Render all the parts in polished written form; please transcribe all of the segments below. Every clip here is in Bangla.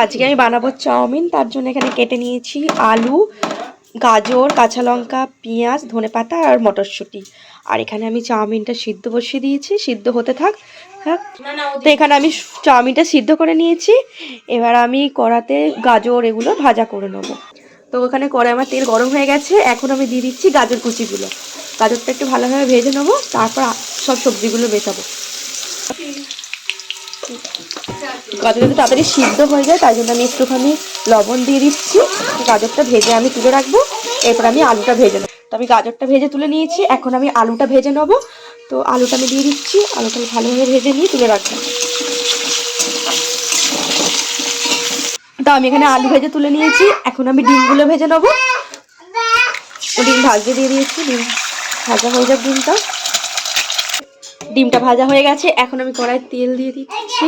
আজকে আমি বানাবো চাউমিন। তার জন্য এখানে কেটে নিয়েছি আলু, গাজর, কাঁচা লঙ্কা, পেঁয়াজ, ধনেপাতা আর মটরশুঁটি। আর এখানে আমি চাউমিনটা সিদ্ধ বসিয়ে দিয়েছি, সিদ্ধ হতে থাক। তো এখানে আমি চাউমিনটা সিদ্ধ করে নিয়েছি। এবার আমি কড়াতে গাজর এগুলো ভাজা করে নেবো। তো ওখানে কড়াই আমার তেল গরম হয়ে গেছে। এখন আমি দিয়ে দিচ্ছি গাজর কুচিগুলো। গাজরটা একটু ভালোভাবে ভেজে নেবো, তারপর সব সবজিগুলো মেশাবো। গাজরটা একটু তাড়াতাড়ি সিদ্ধ হয়ে যায়, তাই জন্য আমি একটুখানি লবণ দিয়ে দিচ্ছি। গাজরটা ভেজে আমি তুলে রাখবো, এরপর আমি আলুটা ভেজে নেবো। তো আমি গাজরটা ভেজে তুলে নিয়েছি, এখন আমি আলুটা ভেজে নেবো। তো আলুটা আমি দিয়ে দিচ্ছি, আলুটা ভালোভাবে ভেজে নিয়ে তুলে রাখবো। তো আমি এখানে আলু ভেজে তুলে নিয়েছি, এখন আমি ডিমগুলো ভেজে নেবো। ডিম ভাজতে দিয়ে দিয়েছি, ডিম ভাজা হয়ে যাক। ডিমটা ভাজা হয়ে গেছে, এখন আমি কড়াইয়ে তেল দিয়ে দিচ্ছি।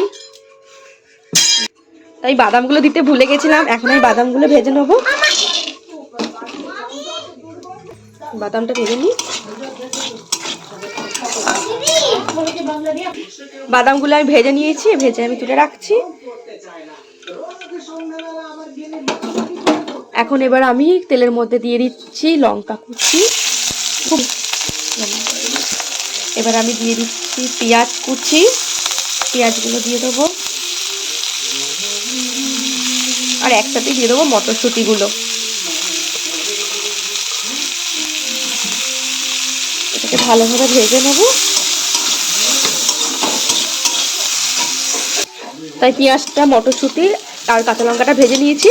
তাই বাদামগুলো দিতে ভুলে গেছিলাম, এখন আমি বাদামগুলো ভেজে নেবো। বাদামটা ভেজে নিই। বাদামগুলো আমি ভেজে নিয়েছি, ভেজে আমি তুলে রাখছি। এখন এবার আমি তেলের মধ্যে দিয়ে দিচ্ছি লঙ্কা কুচি। এবার আমি দিয়ে দিচ্ছি পেঁয়াজ কুচি, পেঁয়াজগুলো দিয়ে দেবো। আর একসাথে দিয়ে দেবো মটরশুঁটিগুলো। এটাকে ভালোভাবে ভেজে নেবো। তাই পেঁয়াজটা, মটরশুঁটি আর কাঁচা লঙ্কাটা ভেজে নিয়েছি।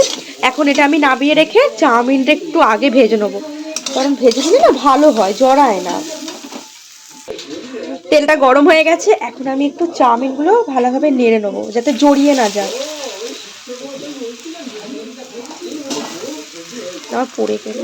এখন এটা আমি নামিয়ে রেখে চাউমিনটা একটু আগে ভেজে নেবো, কারণ ভেজে নিলে না ভালো হয়, জড়ায় না। তেলটা গরম হয়ে গেছে, এখন আমি একটু চাউমিনগুলো ভালোভাবে নেড়ে নেবো, যাতে জড়িয়ে না যায়। আমার পড়ে গেল।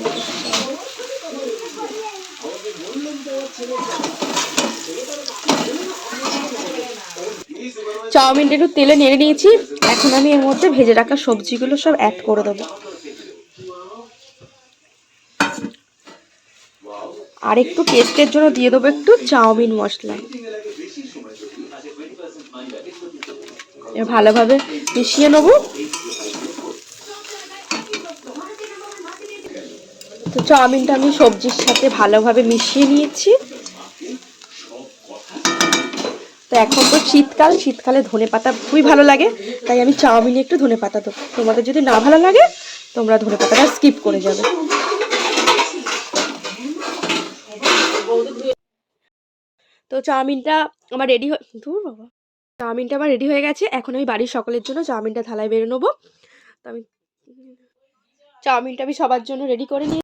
চাউমিনটা একটু তেলে নেড়ে নিয়েছি, এখন আমি এর মধ্যে ভেজে রাখা সবজিগুলো সব অ্যাড করে দেবো। আর একটু টেস্টের জন্য দিয়ে দেবো একটু চাউমিন মশলা। ভালোভাবে মিশিয়ে নেবো। তো চাউমিনটা আমি সবজির সাথে ভালোভাবে মিশিয়ে নিয়েছি। তো এখন তো শীতকাল, শীতকালে ধনেপাতা খুবই ভালো লাগে, তাই আমি চাউমিনে একটু ধনেপাতা দেবো। তোমাদের যদি না ভালো লাগে তোমরা ধনেপাতাটা স্কিপ করে যাবে। তো চাউমিনটা আমার রেডি চাউমিনটা আমার রেডি হয়ে গেছে। এখন আমি বাড়ির সকলের জন্য চাউমিনটা থালায় বেড়ে নেবো। তো আমি চাউমিনটা সবার জন্য রেডি করে নিই।